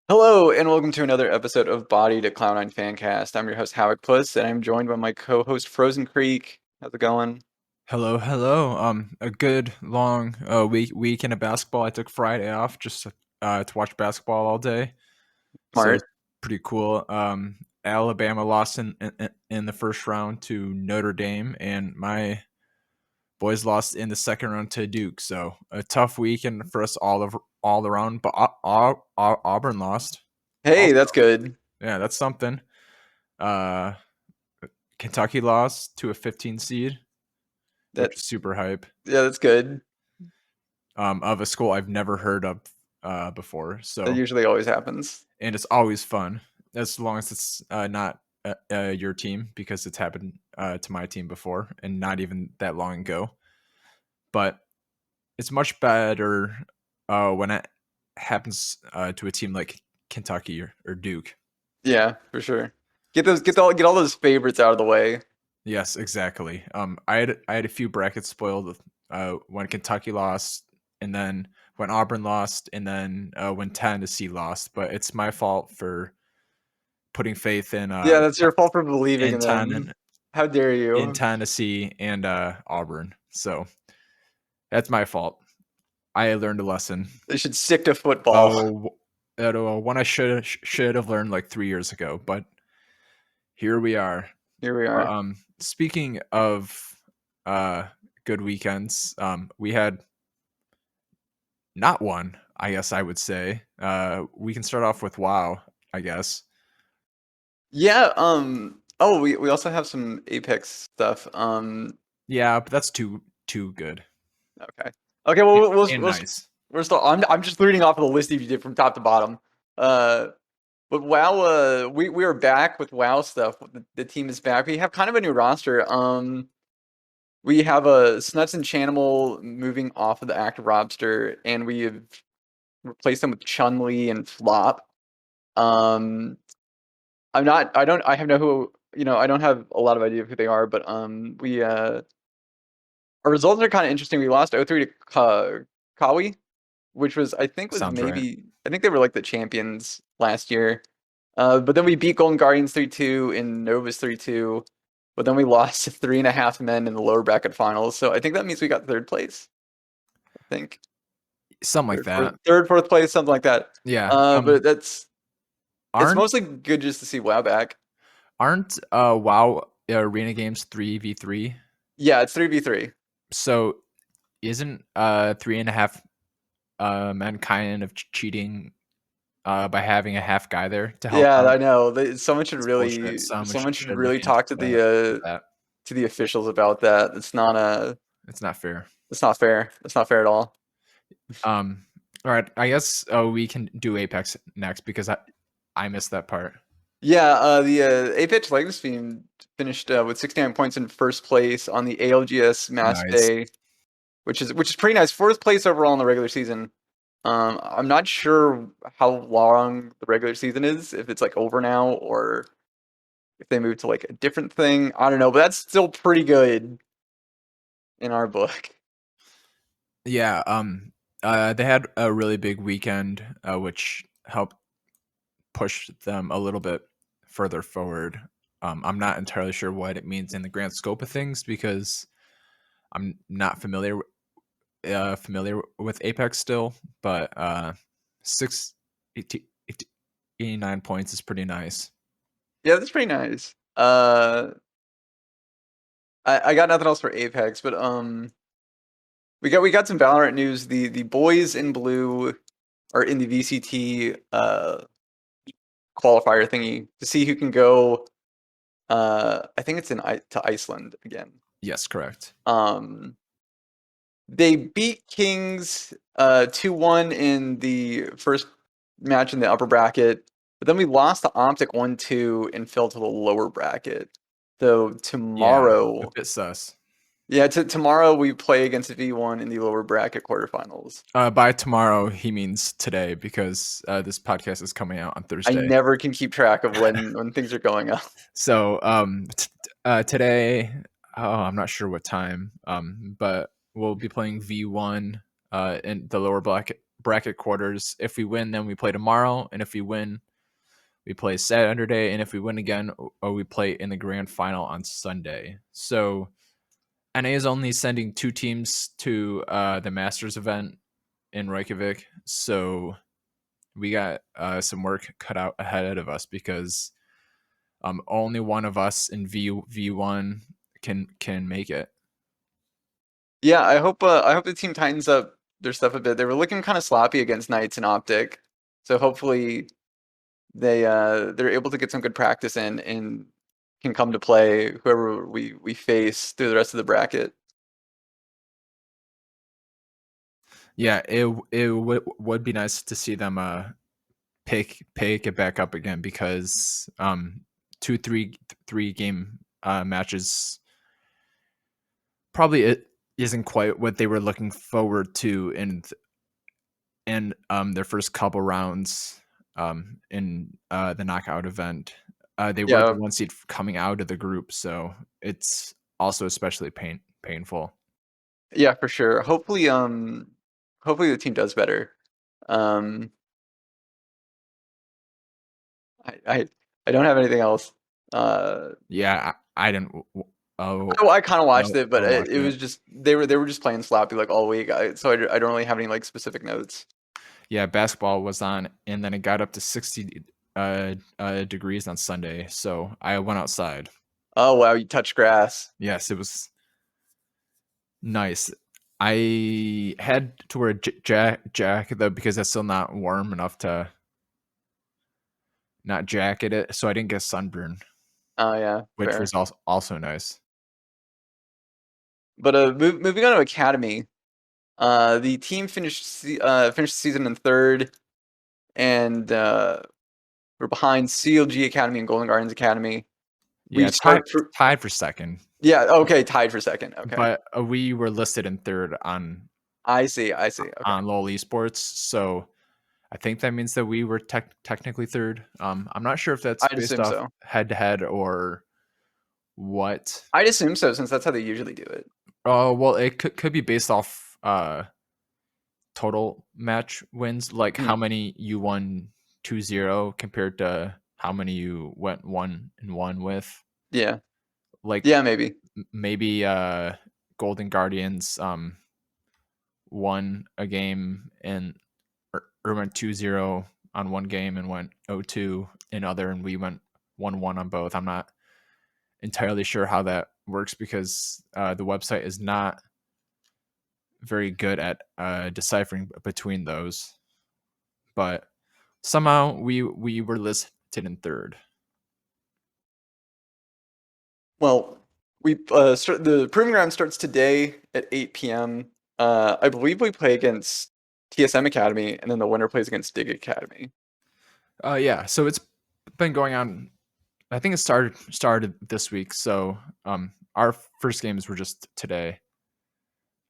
Hello, and welcome to another episode of Bodied, a Cloud9 Fancast. I'm your host, Havoc Puss, and I'm joined by my co-host, Frozencreek. How's it going? Hello, hello. A good long weekend of basketball. I took Friday off just to watch basketball all day, so it's Smart. pretty cool. Alabama lost in the first round to Notre Dame, and my boys lost in the second round to Duke. So a tough weekend for us all around. But Auburn lost. Hey, Also, that's good. yeah, that's something. Uh, Kentucky lost to a 15 seed, That which is super hype. yeah, that's good. Of a school I've never heard of before. That So, usually always happens. and it's always fun as long as it's not your team because it's happened to my team before and not even that long ago. But it's much better when it happens to a team like Kentucky or Duke. Yeah, for sure. Get all those favorites out of the way. Yes, exactly. I had a few brackets spoiled when Kentucky lost, and then when Auburn lost, and then when Tennessee lost. But it's my fault for putting faith Yeah, that's your fault for believing in in them. How dare you? Tennessee and Auburn. So that's my fault. I learned a lesson. They should stick to football. Oh, one I should have learned like 3 years ago. But here we are. Here we are. Speaking of uh, good weekends, we had not one. I guess I would say. We can start off with WoW. I guess. Yeah, oh, we also have some Apex stuff. Yeah, but that's too good Okay. Okay, well, and nice. we're still. I'm just reading off of the list you did from top to bottom. Uh, but WoW, we are back with WoW stuff. The team is back. We have kind of a new roster. We have a Snuts and Chanimal moving off of the active roster, and we have replaced them with Chun Li and Flop. Um, I'm not. I don't. I have no who. I don't have a lot of idea of who they are, but we our results are kind of interesting. We lost 0-3 to Kawi, which was Sounds right. I think they were like the champions last year. But then we beat Golden Guardians 3-2 and Novus 3-2. But then we lost to 3.5 men in the lower bracket finals. So I think that means we got third place. I think Something like third, fourth, that. third, fourth place, something like that. Yeah. But it's Aren't mostly good just to see WoW back. aren't WoW arena games 3v3? Yeah, it's 3v3. So isn't 3.5 men kind of cheating by having a half guy there to help Yeah, out? I know. It's bullshit. Someone Someone should should really look into talk that. to the officials about that. It's not fair. It's not fair. It's not fair at all. All right. I guess we can do Apex next because I missed that part. Yeah, the Apex Legacy team finished with 69 points in first place on the ALGS Match Nice. Day, which is pretty nice. Fourth place overall in the regular season. I'm not sure how long the regular season is, if it's like over now or if they move to like a different thing. I don't know, but that's still pretty good in our book. Yeah. They had a really big weekend, which helped push them a little bit further forward. I'm not entirely sure what it means in the grand scope of things because I'm not familiar with Apex still, but 89 points is pretty nice. Yeah, that's pretty nice. I got nothing else for Apex, but we got some Valorant news. The boys in blue are in the VCT qualifier thingy to see who can go. I think it's to Iceland again. Yes, correct. Um, they beat Kings 2-1 in the first match in the upper bracket, but then we lost to Optic 1-2 and fell to the lower bracket. So Yeah, a tomorrow, bit sus. yeah, tomorrow we play against V1 in the lower bracket quarterfinals. By tomorrow, he means today because this podcast is coming out on I Thursday. never can keep track of when things are going up. So today, I'm not sure what time, but we'll be playing V1 in the lower bracket quarters. If we win, then we play tomorrow, and if we win, we play Saturday, and if we win again, we play in the grand final on Sunday. So NA is only sending 2 teams to the Masters event in Reykjavik. So we got some work cut out ahead of us because only one of us in V1 can make it. Yeah, I hope the team tightens up their stuff a bit. They were looking kind of sloppy against Knights and Optic, so hopefully they're able to get some good practice in and can come to play whoever we face through the rest of the bracket. Yeah, it would be nice to see them pick it back up again because 2 3 game matches probably it isn't quite what they were looking forward to in their first couple rounds in the knockout event. They were the Yeah, 1 seed coming out of the group, so it's also especially painful. yeah, for sure. Hopefully the team does better. Um, I I, I don't have anything else. Uh, Yeah, I didn't. Oh, I kind of watched it, I but watched it it. was just they were just playing sloppy like all week. I don't really have any like specific notes. Yeah, basketball was on, and then it got up to 60 degrees on Sunday, so I went outside. Oh wow, you touched grass. Yes, it was nice. I had to wear a jacket though because it's still not warm enough to not jacket it, so I didn't get sunburn, Oh yeah, which fair. was also nice. But moving on to Academy, the team finished the season in third, and we're behind CLG Academy and Golden Gardens Academy. We Yeah, start for tied for second, yeah, okay, tied for second. Okay, but we were listed in third I see. Okay, on LoL Esports, so I think that means that we were technically third. I'm not sure if that's I'd based assume off so. head to head or what. I'd assume so since that's how they usually do it. Oh, well, it could be based off total match wins, like how Mm, many you won 2-0 compared to how many you went 1-1 with. yeah, Like yeah, maybe. maybe Golden Guardians won a game and or went 2-0 on one game and went 0-2 in other, and we went 1-1 on both. I'm not entirely sure how that works because the website is not very good at deciphering between those. But somehow we were listed in third. Well, we start the proving ground starts today at 8 p.m. I believe we play against TSM Academy, and then the winner plays against Dig Academy. Yeah, so it's been going on. I think it started this week. So our first games were just today.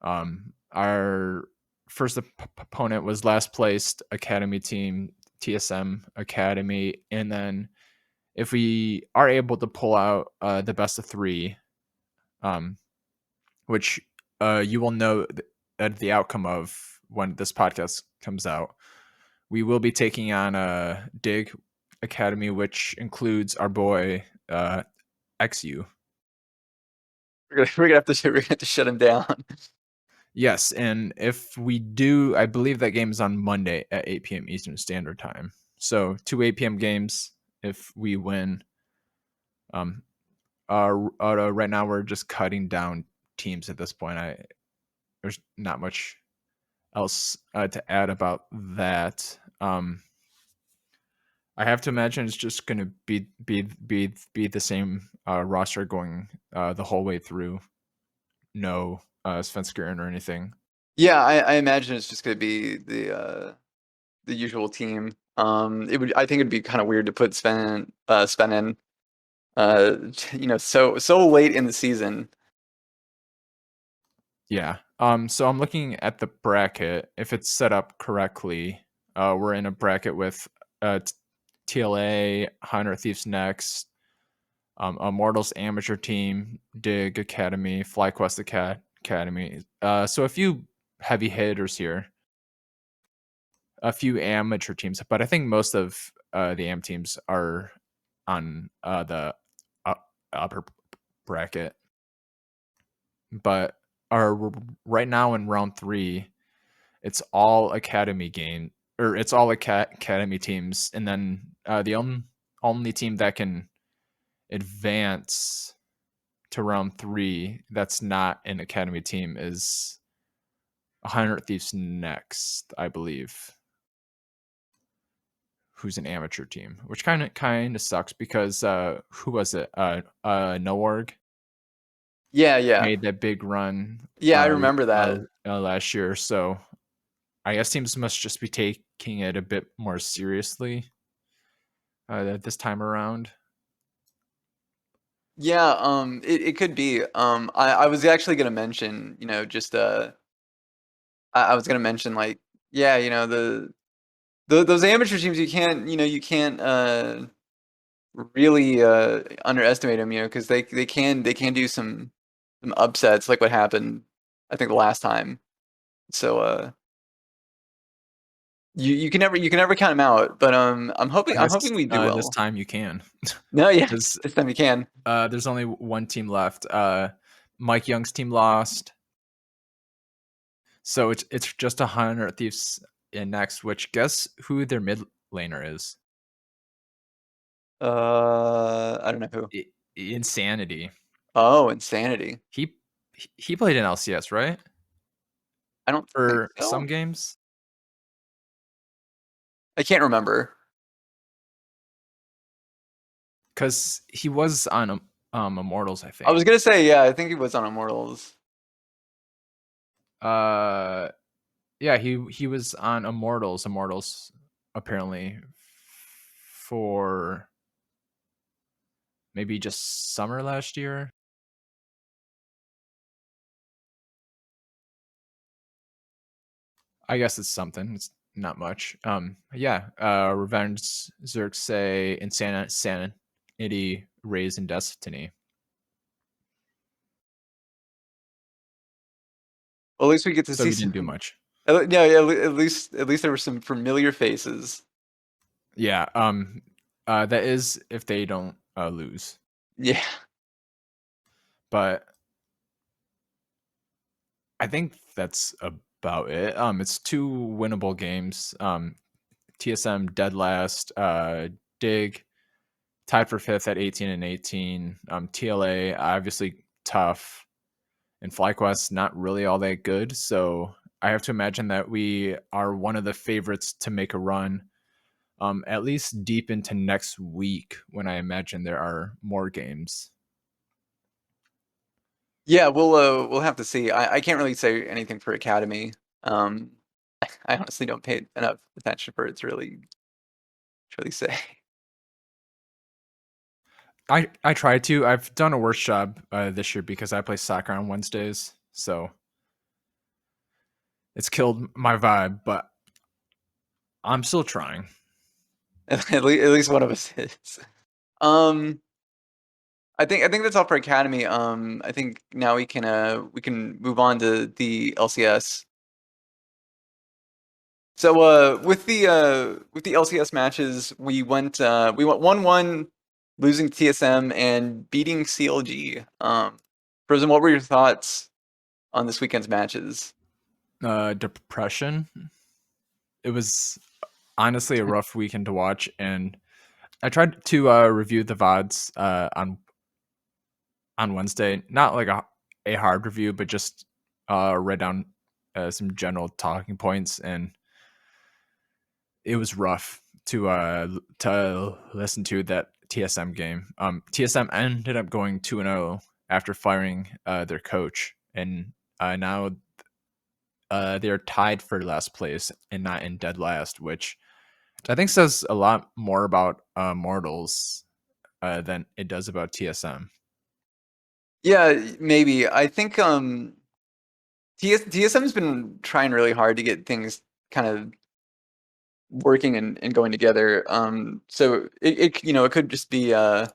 Our first opponent was last placed Academy team, TSM Academy, and then if we are able to pull out the best of 3, um, which you will know the outcome of when this podcast comes out, we will be taking on a Dig Academy, which includes our boy XU. We're gonna have to shut him down. Yes, and if we do, I believe that game is on Monday at 8 p.m. Eastern Standard Time. So 2 8 p.m. games if we win. Um, right now we're just cutting down teams at this point. There's not much else to add about that. I have to imagine it's just going to be the same roster going the whole way through. No Svenskeren or anything. Yeah, I imagine it's just gonna be the usual team. I think it'd be kind of weird to put Sven in, so late in the season. Yeah. So I'm looking at the bracket. If it's set up correctly, we're in a bracket with TLA, Hunter Thieves Next, Immortals Amateur Team, Dig Academy, FlyQuest Academy. So a few heavy hitters here. a few amateur teams, but I think most of the AM teams are on the upper bracket. But are right now in round 3, it's all academy game, or it's all academy teams, and then the only team that can advance to round 3 that's not an academy team is 100 Thieves Next, I believe, who's an amateur team, which kind of sucks because who was it? Noorg Yeah. made that big run Yeah, I remember that. last year, so I guess teams must just be taking it a bit more seriously this time around. Yeah, it could be. I was actually gonna mention, just I was gonna mention like, yeah, those amateur teams you can't really underestimate them, because they can do some upsets like what happened, I think the last time. So you can never count them out, but I'm I hoping I'm guess hoping we do this well. time you can, No, yeah, because this time you can. there's only one team left. Mike Young's team lost, so it's just 100 Thieves in next. Which, guess who their mid laner is? I don't know who. Insanity. Oh, Insanity. He he played in LCS, right? I don't think For some so. games, I can't remember. because he was on Immortals, I I was think. gonna say, yeah, I think he was on Immortals. Uh, yeah, he was on Immortals. Immortals apparently for maybe just summer last year. I guess it's something. It's not much. Yeah. Revenge, Xerxes, Insanity, Raise, and Destiny. Well, at least we get to So see he didn't do some. much. Yeah, at least there were some familiar faces. Yeah. That is if they don't lose. Yeah. But I think that's about it. It's 2 winnable games. TSM dead last. Dig tied for 5th at 18 and 18. TLA obviously tough, and FlyQuest not really all that good. So I have to imagine that we are one of the favorites to make a run, at least deep into next week, when I imagine there are more games. Yeah, we'll have to see. I can't really say anything for Academy. Um, I honestly don't pay enough attention for it to really say. I try to. I've done a worse job this year because I play soccer on Wednesdays, so it's killed my vibe. But I'm still trying. At least one of us is. Um, I think that's all for Academy. I think now we can move on to the LCS. So with the LCS matches, we went 1-1, losing to TSM and beating CLG. Frozen, what were your thoughts on this weekend's matches? Depression. It was honestly a rough weekend to watch, and I tried to review the VODs on Wednesday. Not like a hard review, but just read down some general talking points, and it was rough to listen to that TSM game. TSM ended up going 2-0 after firing their coach, and now they're tied for last place and not in dead last, which I think says a lot more about Mortals than it does about TSM. Yeah, maybe. I think TSM's been trying really hard to get things kind of working and going together. So it could just be that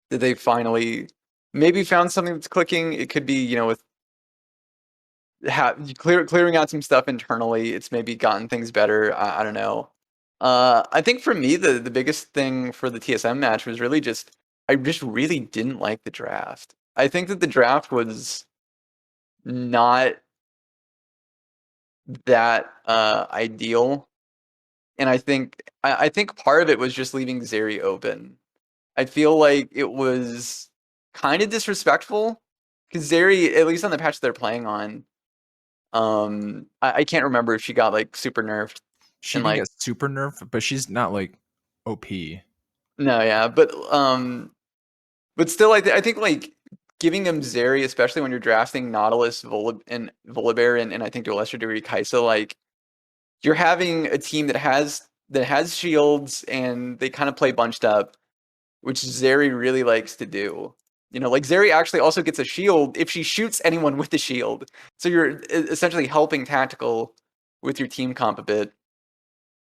they finally maybe found something that's clicking. It could be with clearing out some stuff internally. It's maybe gotten things better. I don't know. I think for me, the biggest thing for the TSM match was really just I just really didn't like the draft. I think that the draft was not that ideal, and I think part of it was just leaving Zeri open. I feel like it was kind of disrespectful because Zeri, at least on the patch they're playing on, I can't remember if she got like super nerfed She and didn't like get super nerfed, but she's not like OP. no, yeah, but still, I think like giving them Zeri, especially when you're drafting Nautilus, and Volibear, and I think to a lesser degree Kai'Sa, like you're having a team that has shields and they kind of play bunched up, which Zeri really likes to do. You know, like Zeri actually also gets a shield if she shoots anyone with a shield. So you're essentially helping tactical with your team comp a bit.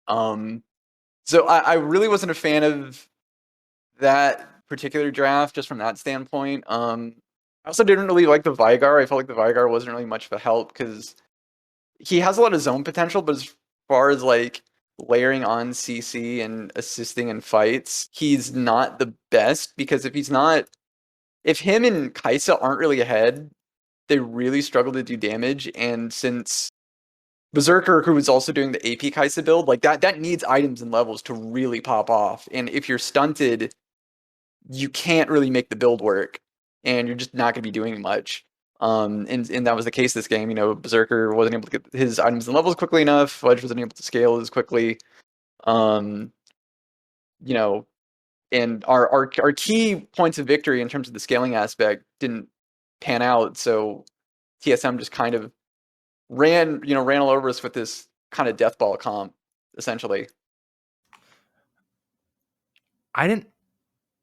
Um, so I really wasn't a fan of that particular draft just from that standpoint. I also didn't really like the Vigar. I felt like the Vigar wasn't really much of a help because he has a lot of zone potential, but as far as like layering on CC and assisting in fights, he's not the best because if him and Kai'Sa aren't really ahead, they really struggle to do damage. And since Berserker, who is also doing the AP Kai'Sa build, like that needs items and levels to really pop off. And if you're stunted, you can't really make the build work, and you're just not going to be doing much. And that was the case this game. You know, Berserker wasn't able to get his items and levels quickly enough. Fudge wasn't able to scale as quickly. Um, you know, and our key points of victory in terms of the scaling aspect didn't pan out. So TSM just kind of ran all over us with this kind of death ball comp, essentially. I didn't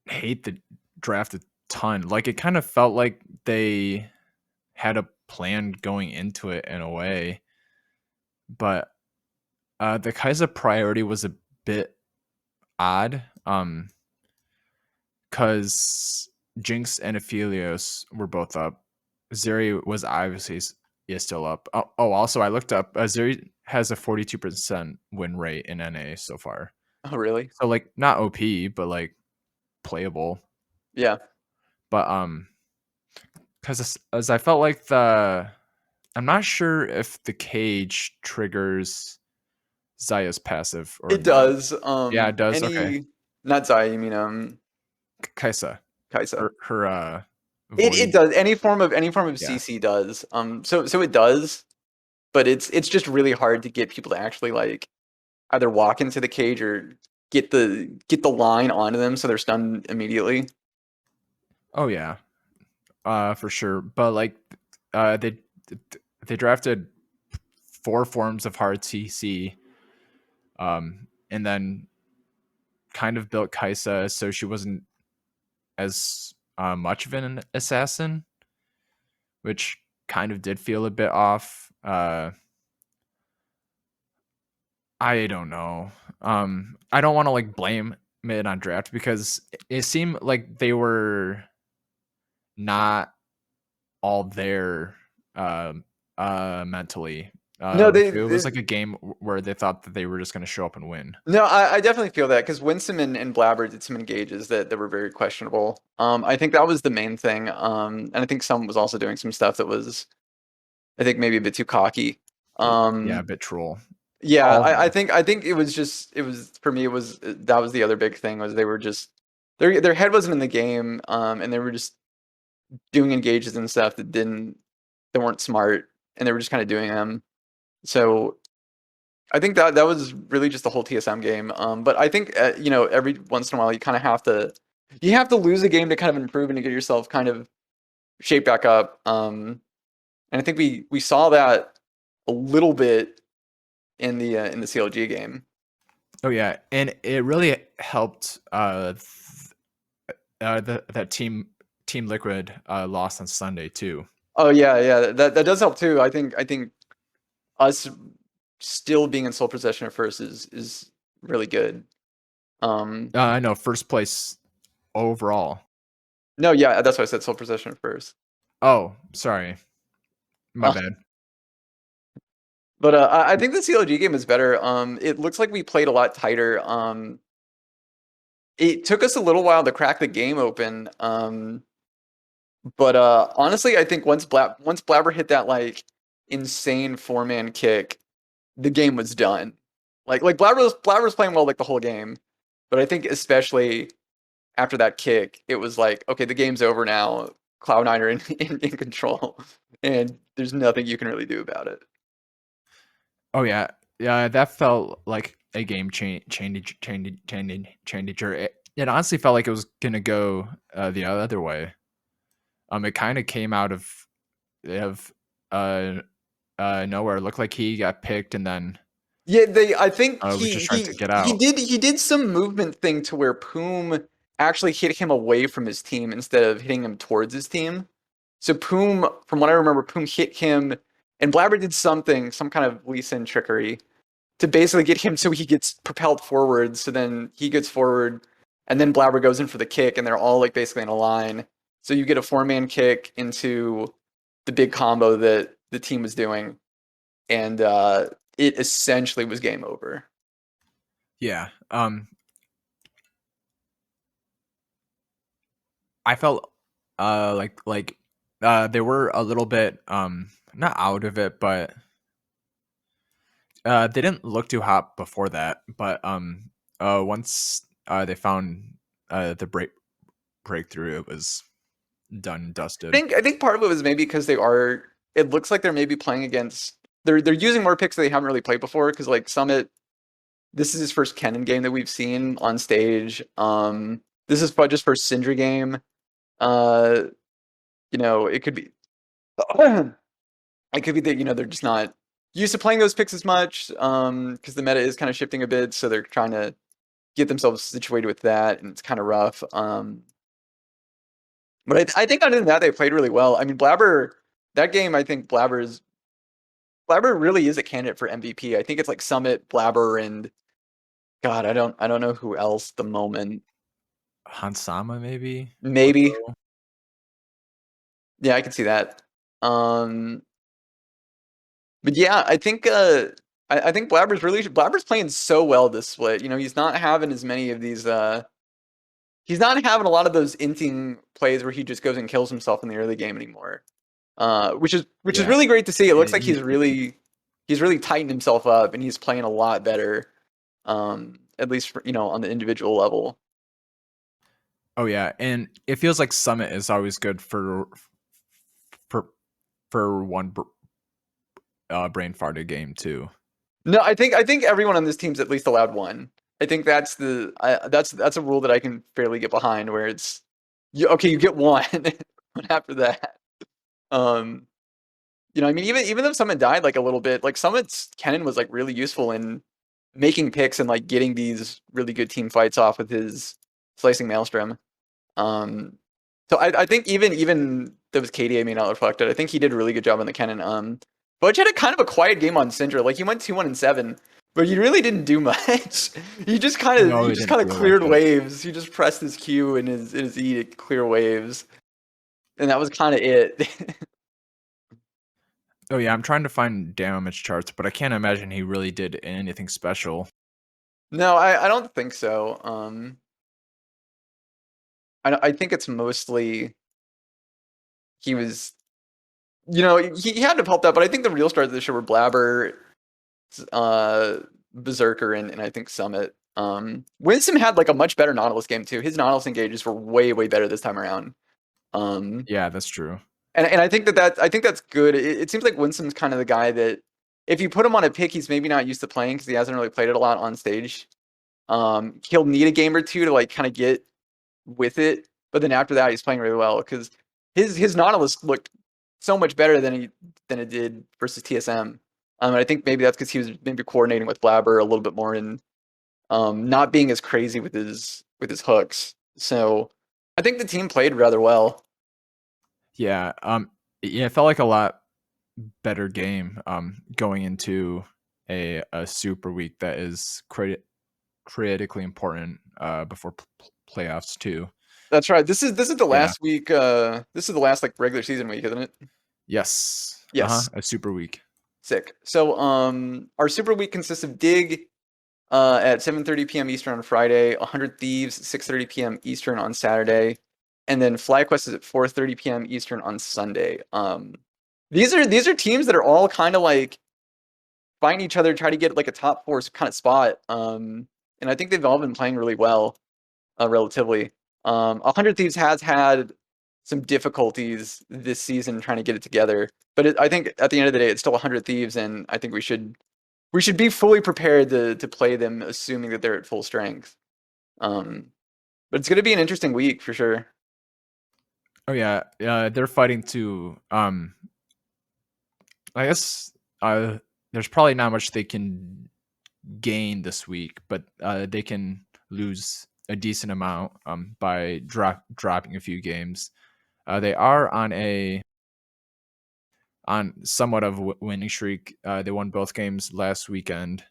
hate the draft a ton. Like it kind of felt like they had a plan going into it in a way, but the Kai'Sa priority was a bit odd. Because Jinx and Aphelios were both up. Zeri was obviously is still up. Also I looked up. Zeri has a 42% win rate in NA so far. Oh, really? So like not OP, but like playable. Yeah. But because as I felt like I'm not sure if the cage triggers Zaya's passive or It not. does. Yeah, it does. Okay, Not Zai, you mean Kaisa, Kaisa. her It void. does. Any form of Yeah. CC does. So it does, but it's just really hard to get people to actually like either walk into the cage or get the line onto them so they're stunned immediately. Oh yeah. For sure. But like, uh, they they drafted 4 forms of hard CC, and then kind of built Kaisa so she wasn't as much of an assassin, which kind of did feel a bit off. I don't know. I don't want to like blame it on draft because it seemed like they were not all there mentally. No, It was like a game where they thought that they were just going to show up and win. no, I definitely feel that because Winsome and Blabber did some engages that were very questionable. I think that was the main thing. And I think some was also doing some stuff that was, I think, maybe a bit too cocky. Yeah, a Um, bit troll. yeah, All of I think it was for me, it was that was the other big thing was they were just their head wasn't in the game, and they were just doing engages and stuff that weren't smart, and they were just kind of doing them. So I think that was really just the whole TSM game. But I think every once in a while you have to lose a game to kind of improve and to get yourself kind of shaped back up. And I think we saw that a little bit in the CLG game. Oh yeah, and it really helped. That Team Liquid lost on Sunday too. Oh yeah, yeah, that does help too. I think us still being in sole possession at first is really good. Um, I know first place overall. no, yeah, that's why I said sole possession at first. Oh, sorry, my Uh, bad. But I think the CLG game is better. It looks like we played a lot tighter. It took us a little while to crack the game open. But honestly, I think once Blabber hit that like insane 4-man kick, the game was done. Like Blabber was playing well like the whole game, but I think especially after that kick, it was like, okay, the game's over now. Cloud9 are in control, and there's nothing you can really do about it. Oh yeah, yeah, that felt like a game changer. It honestly felt like it was gonna go the other way. It kind of came out of uh nowhere. It looked like he got picked, and then Yeah, I think was just trying to get out. he did some movement thing to where Poom actually hit him away from his team instead of hitting him towards his team. So Poom, from what I remember, Poom hit him, and Blabber did something, some kind of Lee Sin trickery to basically get him so he gets propelled forward. So then he gets forward, and then Blabber goes in for the kick, and they're all like basically in a line. So you get a 4-man kick into the big combo that the team was doing, and it essentially was game over. Yeah. I felt like they were a little bit not out of it, but they didn't look too hot before that. But once they found the breakthrough, it was done and dusted. I think part of it was maybe because they are. It looks like they're maybe playing against. They're using more picks that they haven't really played before because like Summit. This is his first Kennen game that we've seen on stage. This is just first Sindri game. Uh, it could be. It could be that they're just not used to playing those picks as much. Because the meta is kind of shifting a bit, so they're trying to get themselves situated with that, and it's kind of rough. But I think other than that, they played really well. I mean, Blabber, that game, I think Blabber really is a candidate for MVP. I think it's like Summit, Blabber, and God, I don't know who else at the moment. Hansama maybe. Maybe. Yeah, I can see that. But yeah, I think I think Blabber's playing so well this split. He's not having as many of these he's not having a lot of those inting plays where he just goes and kills himself in the early game anymore. Which is Yeah. really great to see. It looks like He, he's really tightened himself up and he's playing a lot better. At least on the individual level. oh yeah, and it feels like Summit is always good for one brain farted game too. No, I think everyone on this team's at least allowed one. I think that's that's a rule that I can fairly get behind where it's you get one after that. I mean even though Summit died like a little bit, like Summit's Kennen was like really useful in making picks and like getting these really good team fights off with his slicing maelstrom. So I think even that was KDA may not reflect it. I think he did a really good job on the Kennen. Budge had a kind of a quiet game on Syndra. Like he went 2-1-7, but he really didn't do much. He just kind of cleared waves. He just pressed his Q and his E to clear waves, and that was kind of it. Oh yeah, I'm trying to find damage charts, but I can't imagine he really did anything special. No, I don't think so. I think it's mostly he was, he had to have helped out, but I think the real stars of the show were Blabber, Berserker, and I think Summit. Winston had like a much better Nautilus game too. His Nautilus engages were way better this time around. Yeah, that's true. And I think that's good. It seems like Winston's kind of the guy that if you put him on a pick, he's maybe not used to playing because he hasn't really played it a lot on stage. He'll need a game or two to like kind of get with it, but then after that, he's playing really well because his Nautilus looked so much better than it did versus TSM. And I think maybe that's because he was maybe coordinating with Blabber a little bit more and not being as crazy with his hooks. So I think the team played rather well. Yeah, yeah, it felt like a lot better game going into a super week that is critically important before playoffs too. That's right. This is the last week. This is the last like regular season week, isn't it? Yes. Yes. A super week. Sick. So our Super Week consists of Dig at 7:30 p.m. Eastern on Friday, 100 Thieves 6:30 p.m. Eastern on Saturday, and then FlyQuest is at 4:30 p.m. Eastern on Sunday. These are teams that are all kind of like fighting each other, try to get like a top four kind of spot. And I think they've all been playing really well, relatively. 100 Thieves has had some difficulties this season trying to get it together, but I think at the end of the day, it's still 100 Thieves, and I think we should be fully prepared to play them, assuming that they're at full strength. But it's going to be an interesting week for sure. Oh yeah, they're fighting to. I guess there's probably not much they can gain this week, but they can lose a decent amount by dropping a few games. They are on somewhat of a winning streak. They won both games last weekend.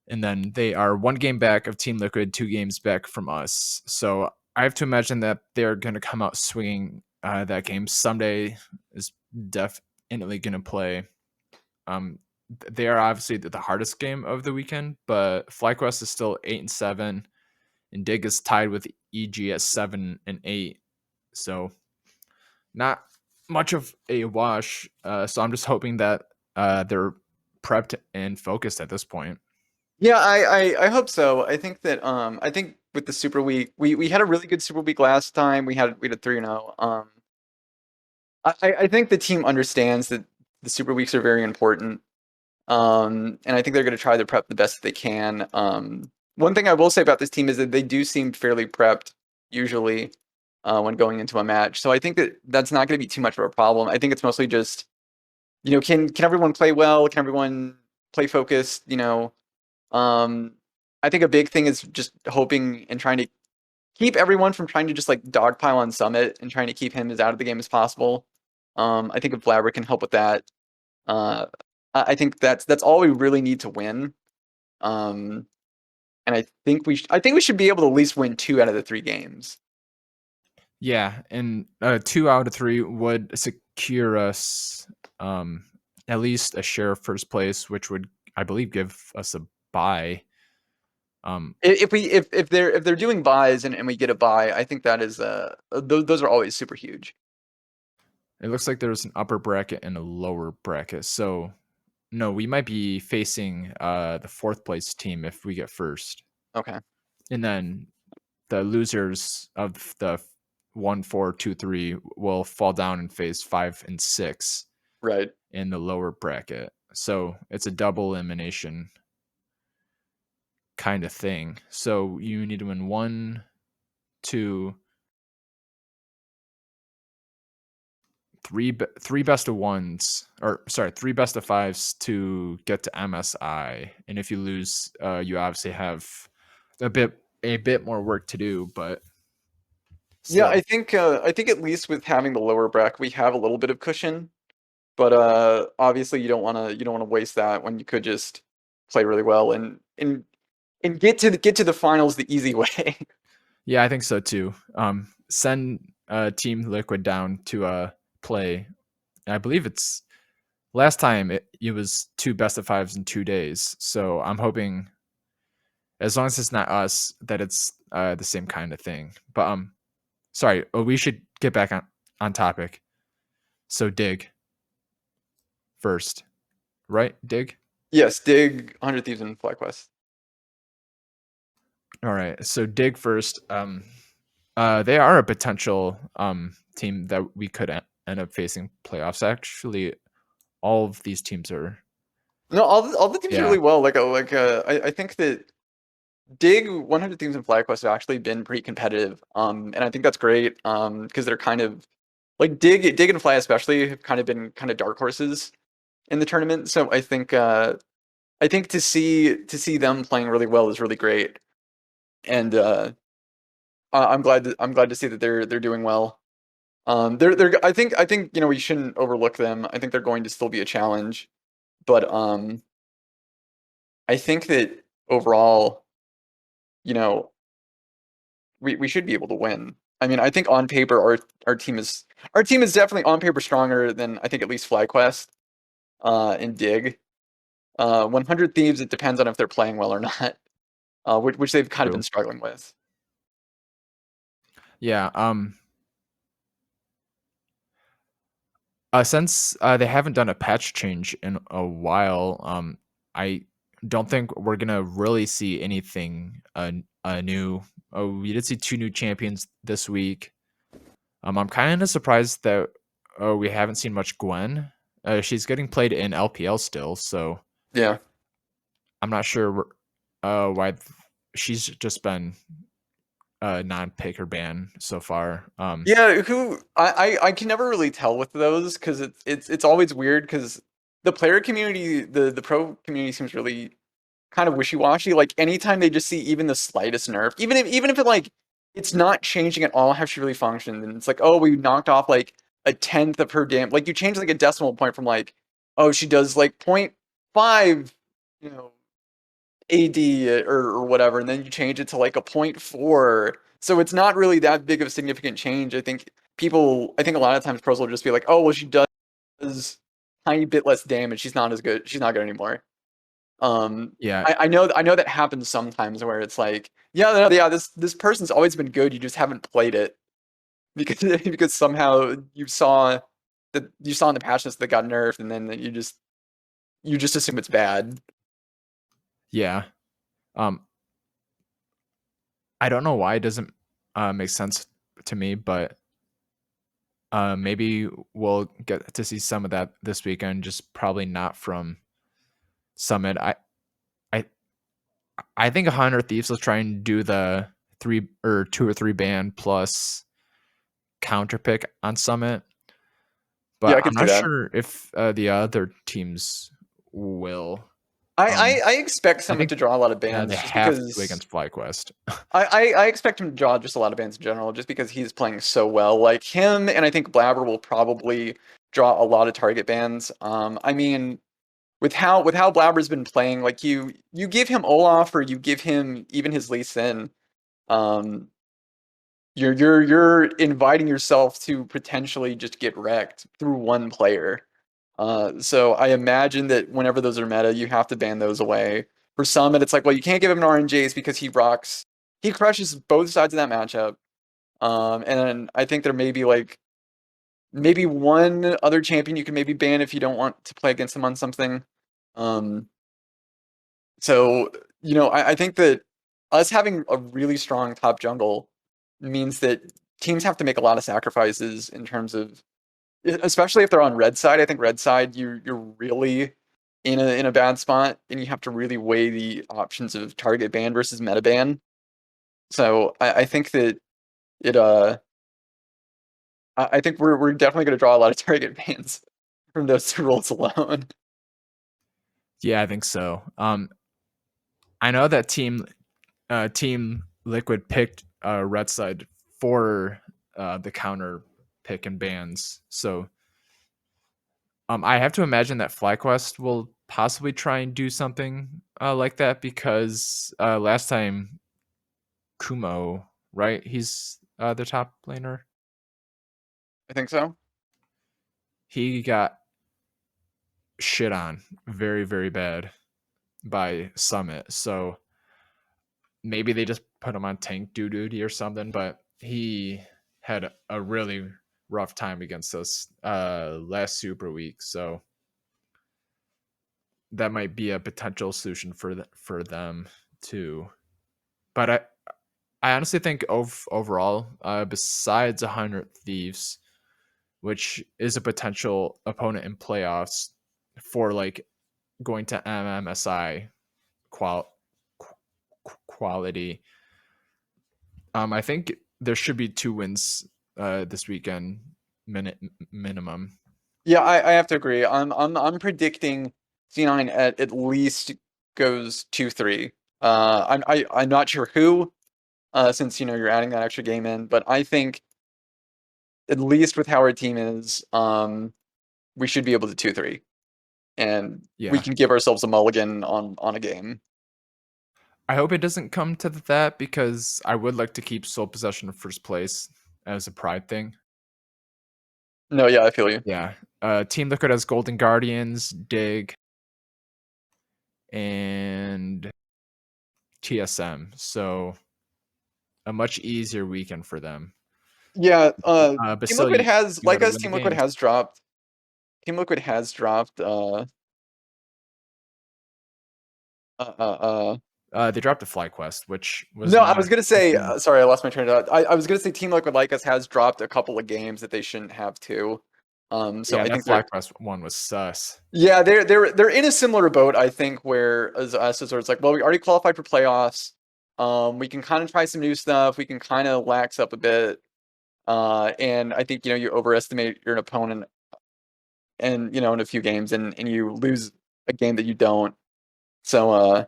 And then they are 1 game back of Team Liquid, 2 games back from us. So I have to imagine that they're going to come out swinging that game. Someday is definitely going to play. They are obviously the hardest game of the weekend, but FlyQuest is still 8-7, and Dig is tied with EG at 7-8. So not much of a wash. So I'm just hoping that they're prepped and focused at this point. Yeah, I hope so. I think that I think with the Super Week, we had a really good Super Week last time. We had 3-0. I think the team understands that the Super Weeks are very important. And I think they're going to try to prep the best that they can. One thing I will say about this team is that they do seem fairly prepped usually when going into a match. So I think that that's not going to be too much of a problem. I think it's mostly just, can everyone play well? Can everyone play focused? I think a big thing is just hoping and trying to keep everyone from trying to just like dogpile on Summit and trying to keep him as out of the game as possible. I think if Blabber can help with that, uh, I think that's all we really need to win. Um, and I think we should be able to at least win 2 out of the 3 games. Yeah, and 2 out of 3 would secure us at least a share of first place, which would, I believe, give us a bye. If they're doing buys and we get a buy, I think that is those are always super huge. It looks like there's an upper bracket and a lower bracket. So no, we might be facing the 4th place team if we get first. Okay. And then the losers of the 1, 4, 2, 3 will fall down and face 5 and 6 Right. in the lower bracket. So it's a double elimination kind of thing. So you need to win 1, 2, 3 best of ones, or sorry, 3 best of 5s to get to MSI. And if you lose, you obviously have a bit more work to do, but Yeah, still. I think at least with having the lower bracket, we have a little bit of cushion. But obviously you don't wanna waste that when you could just play really well and get to the finals the easy way. Yeah, I think so too. Send Team Liquid down to play. I believe it's last time it was 2 best of 5s in 2 days. So I'm hoping, as long as it's not us, that it's the same kind of thing. But sorry, we should get back on topic. So Dig first, right? Dig. Yes, Dig, 100 Thieves, and FlyQuest. All right. So Dig first. They are a potential team that we could end up facing playoffs. Actually, all of these teams are. No, all the teams are Yeah, really well. I think that Dig, 100 Thieves, and FlyQuest have actually been pretty competitive. And I think that's great. Because they're kind of like Dig and Fly especially have kind of been kind of dark horses in the tournament. So I think to see them playing really well is really great. And I'm glad to see that they're doing well. I think we shouldn't overlook them. I think they're going to still be a challenge, but I think that overall, you know, we should be able to win. I mean, I think on paper our team is definitely on paper stronger than I think at least FlyQuest. in Dig. 100 Thieves, it depends on if they're playing well or not, which they've kind of been True. struggling with. Yeah. Since they haven't done a patch change in a while, I don't think we're gonna really see anything new. Oh, we did see two new champions this week. I'm kind of surprised that we haven't seen much Gwen. She's getting played in LPL still, so Yeah. I'm not sure why she's just been non-pick or ban so far. Yeah, who I can never really tell with those because it's always weird because the player community, the pro community seems really kind of wishy-washy. Like anytime they just see even the slightest nerf, even if it like it's not changing at all how she really functioned, and it's like, oh, we knocked off like a tenth of her damn, like you change like a decimal point from like, oh, she does like point 0.5, you know, AD or whatever, and then you change it to like a point 0.4. So it's not really that big of a significant change. I think a lot of times pros will just be like, oh, well, she does tiny bit less damage. She's not as good. She's not good anymore. Um, Yeah, I know that happens sometimes where it's like, yeah, no, yeah, this person's always been good. You just haven't played it because because somehow you saw in the patch notes that got nerfed, and then you just assume it's bad. yeah. Um, I don't know why it doesn't make sense to me, but maybe we'll get to see some of that this weekend. Just probably not from Summit. I, I think 100 Thieves will try and do the three or two or three ban plus counter pick on Summit, Yeah, but I I'm could see not that. sure if the other teams will. I expect I someone think to draw a lot of they bans just have to because against FlyQuest. I expect him to draw just a lot of bans in general, just because he's playing so well. Like him, and I think Blabber will probably draw a lot of target bans. I mean, with how Blabber's been playing, like you give him Olaf or you give him even his Lee Sin, um, you're inviting yourself to potentially just get wrecked through one player. So I imagine that whenever those are meta, you have to ban those away. For some, it's like, well, you can't give him an RNGs because he crushes both sides of that matchup. And I think there may be like maybe one other champion you can maybe ban if you don't want to play against him on something. Um, so I think that us having a really strong top jungle means that teams have to make a lot of sacrifices in terms of, especially if they're on red side. I think red side you're really in a bad spot, and you have to really weigh the options of target ban versus meta ban. So I think that it I think we're definitely going to draw a lot of target bans from those two roles alone. Yeah, I think so. I know that Team Liquid picked Red Side for the counter pick and bans. So I have to imagine that FlyQuest will possibly try and do something like that because last time Kumo, right? He's the top laner. I think so. He got shit on very, very bad by Summit. So maybe they just put him on tank duty or something, but he had a really rough time against us last super week. So that might be a potential solution for them too. But I honestly think overall, besides 100 Thieves, which is a potential opponent in playoffs for like going to MMSI qual- quality, I think there should be two wins this weekend minimum. Yeah, I have to agree. I'm predicting C9 at least goes 2-3. I'm not sure who, since you're adding that extra game in, but I think at least with how our team is, we should be able to 2-3, and we Yeah. can give ourselves a mulligan on a game. I hope it doesn't come to that because I would like to keep sole possession of first place as a pride thing. No, yeah, I feel you. Yeah. Team Liquid has Golden Guardians, Dig, and TSM. So a much easier weekend for them. Yeah, But Team still, Liquid you has, like got to us, win the Team Liquid games. has dropped. Team Liquid has dropped. Uh. They dropped a FlyQuest, which was No, I not was gonna a say. huge. Sorry, I lost my train of thought. I was gonna say Team Liquid like us has dropped a couple of games that they shouldn't have to. So Yeah, I that think they're FlyQuest one was sus. yeah they're in a similar boat. I think where as us as where it's like, well, we already qualified for playoffs. We can kind of try some new stuff. We can kind of lax up a bit. And I think you overestimate your opponent, and in a few games, and you lose a game that you don't. So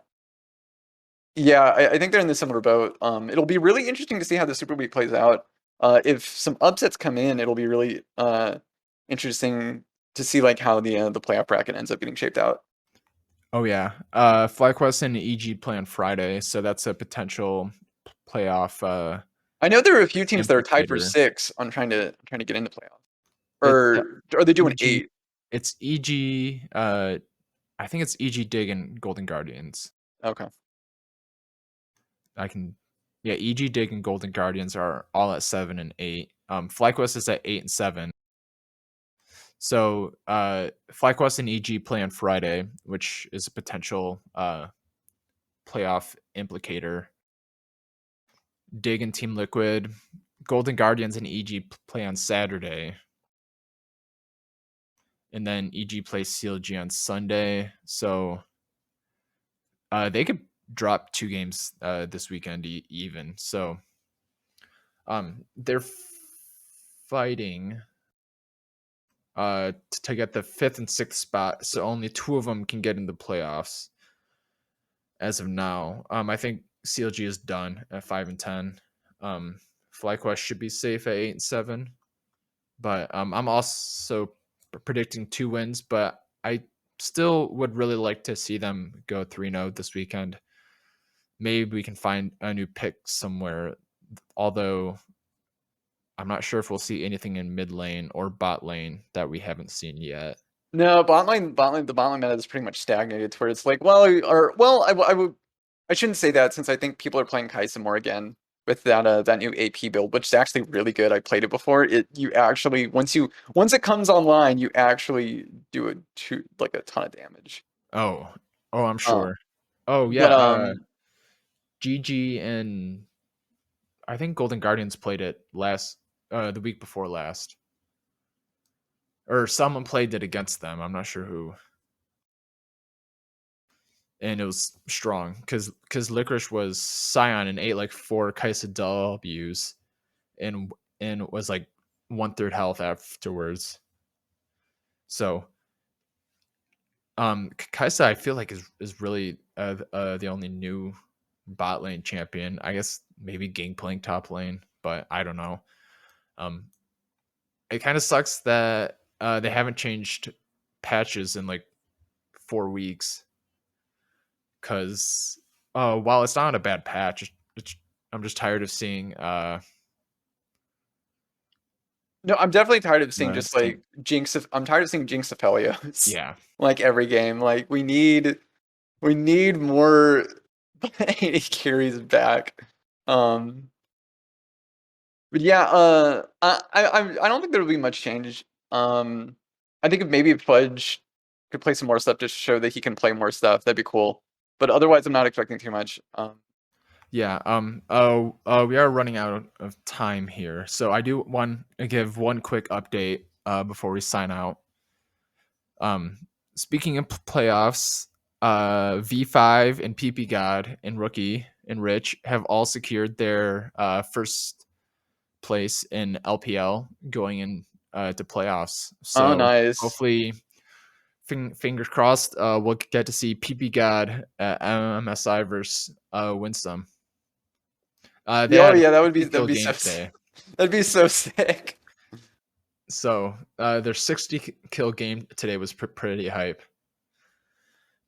yeah, I think they're in the similar boat. It'll be really interesting to see how the Super Week plays out. If some upsets come in, it'll be really interesting to see like how the playoff bracket ends up getting shaped out. Oh yeah, FlyQuest and EG play on Friday, so that's a potential playoff I know there are a few teams that are tied for implicator. 6 on trying to get into playoffs, It's or are they doing EG. 8? It's EG. I think it's EG Dig and Golden Guardians. Okay. I can, yeah, EG Dig and Golden Guardians are all at 7 and 8. FlyQuest is at 8 and 7. So FlyQuest and EG play on Friday, which is a potential playoff implicator. Dig and Team Liquid, Golden Guardians and EG play on Saturday. And then EG plays CLG on Sunday. So they could drop 2 games this weekend even. So they're fighting to get the 5th and 6th spot. So only 2 of them can get in the playoffs as of now. I think CLG is done at 5 and 10. FlyQuest should be safe at 8 and 7. But I'm also predicting 2 wins, but I still would really like to see them go 3-0 this weekend. Maybe we can find a new pick somewhere, although I'm not sure if we'll see anything in mid lane or bot lane that we haven't seen yet. No, the bot lane meta is pretty much stagnated to where it's like, I shouldn't say that since I think people are playing Kai'Sa more again with that new AP build, which is actually really good. I played it before. You actually once it comes online, you actually do like a ton of damage. Oh, I'm Uh, sure. Oh but yeah, GG and I think Golden Guardians played it the week before last. Or someone played it against them. I'm not sure who. And it was strong because Licorice was Scion and ate like 4 Kaisa W's and was like 1/3 health afterwards. So Kaisa I feel like is really the only new bot lane champion. I guess maybe Gangplank top lane, but I don't know. It kind of sucks that they haven't changed patches in like 4 weeks because while it's not a bad patch, I'm just tired of seeing no, I'm definitely tired of seeing the just same. like I'm tired of seeing Jinx Aphelios Yeah. like every game. Like we need more AD carries back. Um, but yeah, I don't think there'll be much change. I think if maybe Fudge could play some more stuff to show that he can play more stuff, that'd be cool. But otherwise, I'm not expecting too much. Yeah. We are running out of time here, so I do want to give one quick update before we sign out. Speaking of playoffs, V5 and PP God and Rookie and Rich have all secured their first place in LPL going in to playoffs. Oh, So nice. hopefully, fingers crossed, we'll get to see PP God at MSI versus Winsome. They Oh had yeah, 50 that'd kill be game today. that'd be so sick. So their 60 kill game today was pretty hype.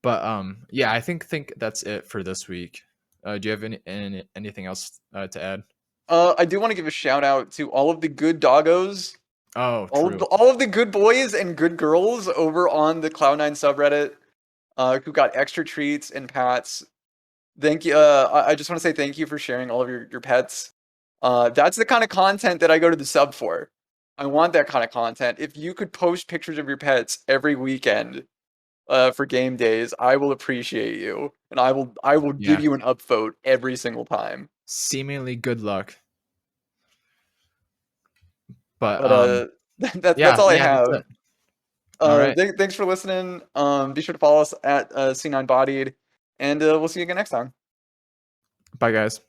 But yeah, I think that's it for this week. Do you have anything else to add? I do want to give a shout out to all of the good doggos Oh, All of true. the good boys and good girls over on the Cloud9 subreddit, who got extra treats and pats. Thank you. I just want to say thank you for sharing all of your pets. That's the kind of content that I go to the sub for. I want that kind of content. If you could post pictures of your pets every weekend, for game days, I will appreciate you, and I will give Yeah. you an upvote every single time. Seemingly good luck. But But that's yeah, all I yeah, that's have. it. All right. Thanks for listening. Be sure to follow us at C9 Bodied, and we'll see you again next time. Bye guys.